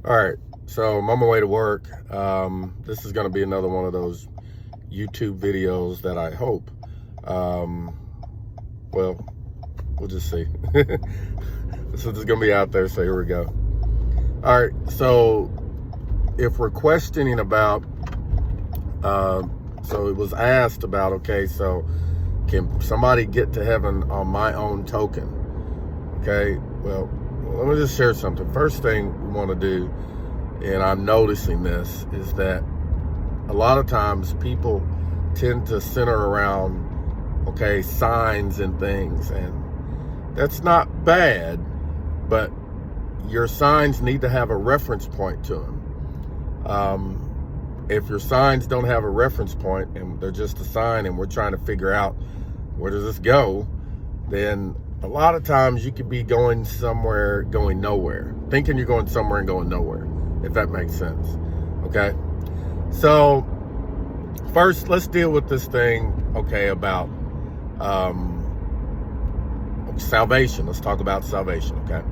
All right, so I'm on my way to work. This is going to be another one of those YouTube videos that I hope, um, well, we'll just see. So this is going to be out there, so here we go. All right, so if we're questioning about, so it was asked about, okay, so can somebody get to heaven on my own token? Okay, well, let me just share something. First thing we want to do, and I'm noticing this, is that a lot of times people tend to center around, okay, signs and things, and that's not bad, but your signs need to have a reference point to them. If your signs don't have a reference point and they're just a sign and we're trying to figure out where does this go, then a lot of times you could be going somewhere, going nowhere, thinking you're going somewhere and going nowhere, if that makes sense. Okay, so first let's deal with this thing, okay, about salvation. Let's talk about salvation. Okay,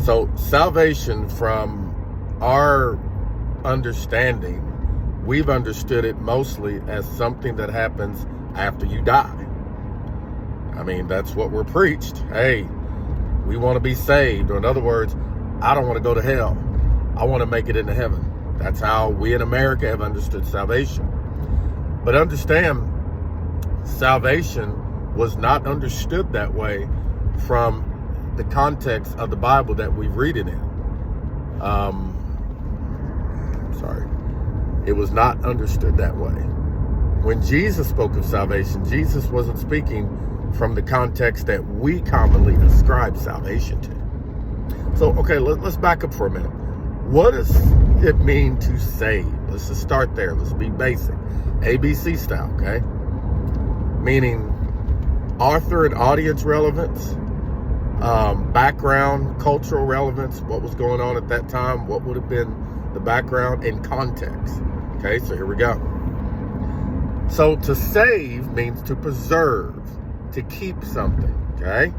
so salvation, from our understanding, we've understood it mostly as something that happens after you die. I mean, that's what we're preached. Hey, we want to be saved. Or in other words, I don't want to go to hell. I want to make it into heaven. That's how we in America have understood salvation. But understand, salvation was not understood that way from the context of the Bible that we read it in. It was not understood that way. When Jesus spoke of salvation, Jesus wasn't speaking from the context that we commonly ascribe salvation to. So, okay, let's back up for a minute. What does it mean to save? Let's just start there. Let's be basic. ABC style, okay? Meaning author and audience relevance, background, cultural relevance, what was going on at that time, what would have been the background, and context. Okay, so here we go. So to save means to preserve, to keep something, okay?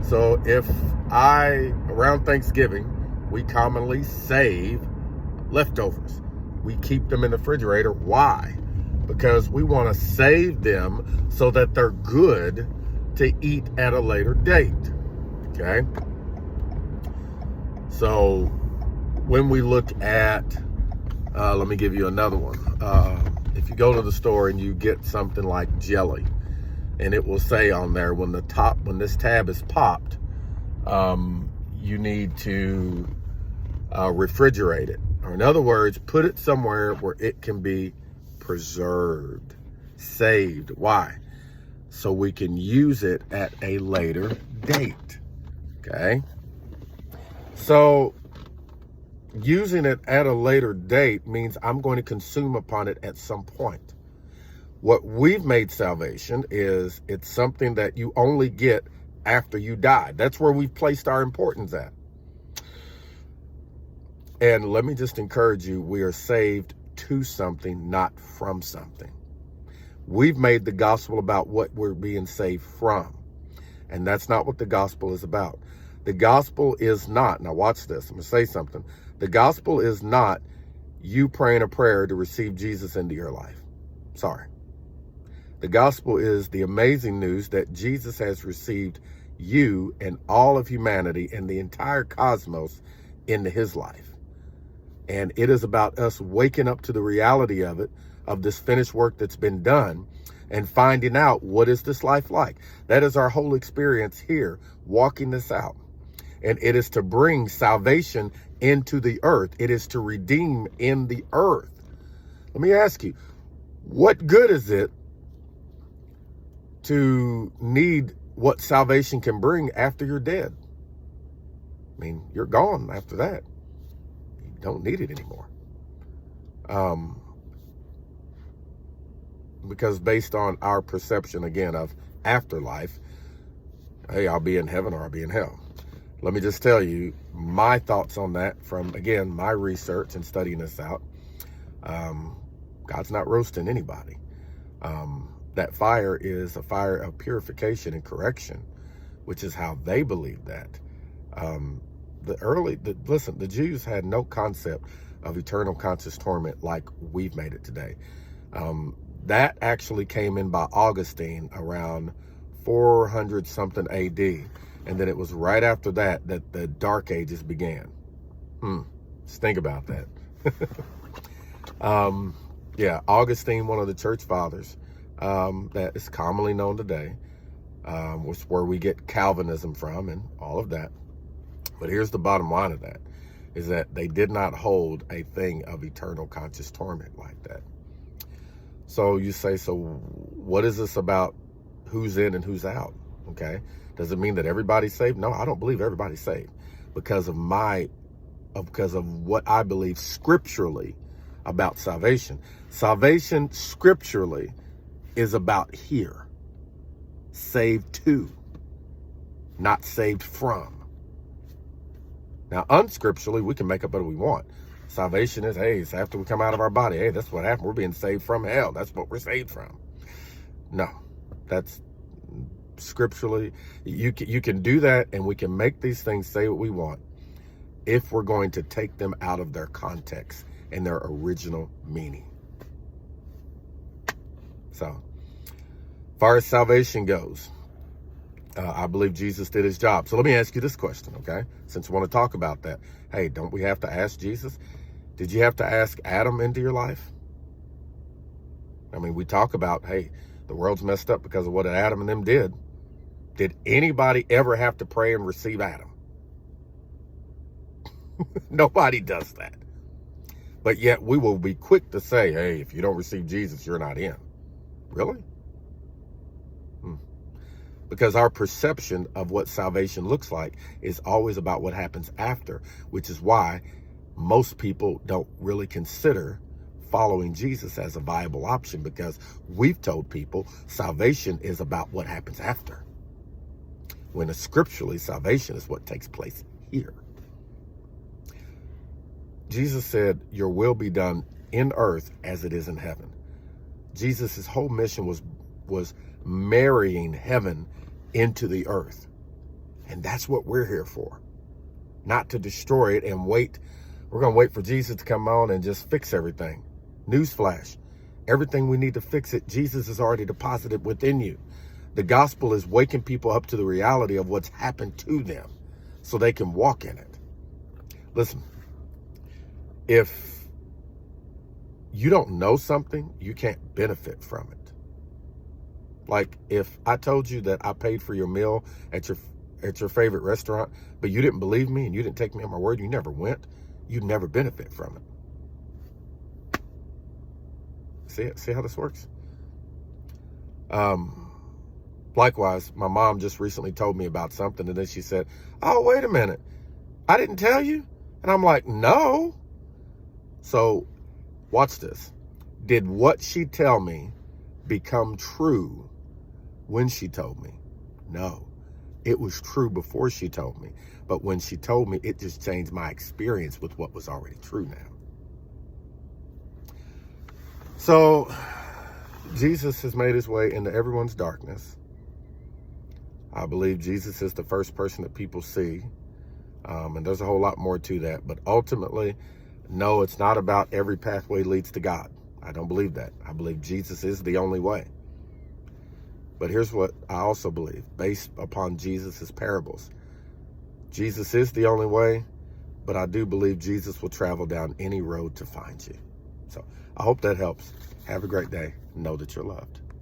So if around Thanksgiving, we commonly save leftovers. We keep them in the refrigerator. Why? Because we want to save them so that they're good to eat at a later date, okay? So when we look at, let me give you another one. If you go to the store and you get something like jelly, and it will say on there when this tab is popped, you need to refrigerate it. Or in other words, put it somewhere where it can be preserved, saved. Why? So we can use it at a later date. Okay? So using it at a later date means I'm going to consume upon it at some point. What we've made salvation is it's something that you only get after you die. That's where we've placed our importance at. And let me just encourage you, we are saved to something, not from something. We've made the gospel about what we're being saved from. And that's not what the gospel is about. The gospel is not, now watch this, I'm going to say something. The gospel is not you praying a prayer to receive Jesus into your life. Sorry. The gospel is the amazing news that Jesus has received you and all of humanity and the entire cosmos into his life. And it is about us waking up to the reality of it, of this finished work that's been done, and finding out, what is this life like? That is our whole experience here, walking this out. And it is to bring salvation into the earth. It is to redeem in the earth. Let me ask you, what good is it to need what salvation can bring after you're dead? I mean, you're gone after that. You don't need it anymore. Because based on our perception, again, of afterlife, hey, I'll be in heaven or I'll be in hell. Let me just tell you my thoughts on that from, again, my research and studying this out. God's not roasting anybody. That fire is a fire of purification and correction, which is how they believe that. listen, the Jews had no concept of eternal conscious torment like we've made it today. That actually came in by Augustine around 400 something AD. And then it was right after that that the Dark Ages began. Just think about that. Yeah, Augustine, one of the church fathers, that is commonly known today, was where we get Calvinism from and all of that. But here's the bottom line of that, is that they did not hold a thing of eternal conscious torment like that. So you say, so what is this about who's in and who's out? Okay. Does it mean that everybody's saved? No, I don't believe everybody's saved because of what I believe scripturally about salvation. Salvation scripturally is about here. Saved to, not saved from. Now, unscripturally, we can make up what we want. Salvation is, hey, it's after we come out of our body. Hey, that's what happened. We're being saved from hell. That's what we're saved from. No, that's scripturally. You can do that, and we can make these things say what we want if we're going to take them out of their context and their original meaning. So, as far as salvation goes, I believe Jesus did his job. So let me ask you this question, okay? Since we want to talk about that. Hey, don't we have to ask Jesus? Did you have to ask Adam into your life? I mean, we talk about, hey, the world's messed up because of what Adam and them did. Did anybody ever have to pray and receive Adam? Nobody does that. But yet we will be quick to say, hey, if you don't receive Jesus, you're not in. Really? Because our perception of what salvation looks like is always about what happens after, which is why most people don't really consider following Jesus as a viable option, because we've told people salvation is about what happens after, when scripturally salvation is what takes place here. Jesus said, your will be done in earth as it is in heaven. Jesus' whole mission was marrying heaven into the earth. And that's what we're here for. Not to destroy it and wait. We're going to wait for Jesus to come on and just fix everything. Newsflash. Everything we need to fix it, Jesus has already deposited within you. The gospel is waking people up to the reality of what's happened to them so they can walk in it. Listen, if you don't know something, you can't benefit from it. Like if I told you that I paid for your meal at your favorite restaurant, but you didn't believe me and you didn't take me at my word, you never went, you'd never benefit from it. See how this works? Likewise, my mom just recently told me about something, and then she said, oh, wait a minute, I didn't tell you? And I'm like, no. So watch this. Did what she tell me become true when she told me? No, it was true before she told me. But when she told me, it just changed my experience with what was already true now. So Jesus has made his way into everyone's darkness. I believe Jesus is the first person that people see. And there's a whole lot more to that. But ultimately, no, it's not about every pathway leads to God. I don't believe that. I believe Jesus is the only way. But here's what I also believe, based upon Jesus's parables. Jesus is the only way, but I do believe Jesus will travel down any road to find you. So I hope that helps. Have a great day. Know that you're loved.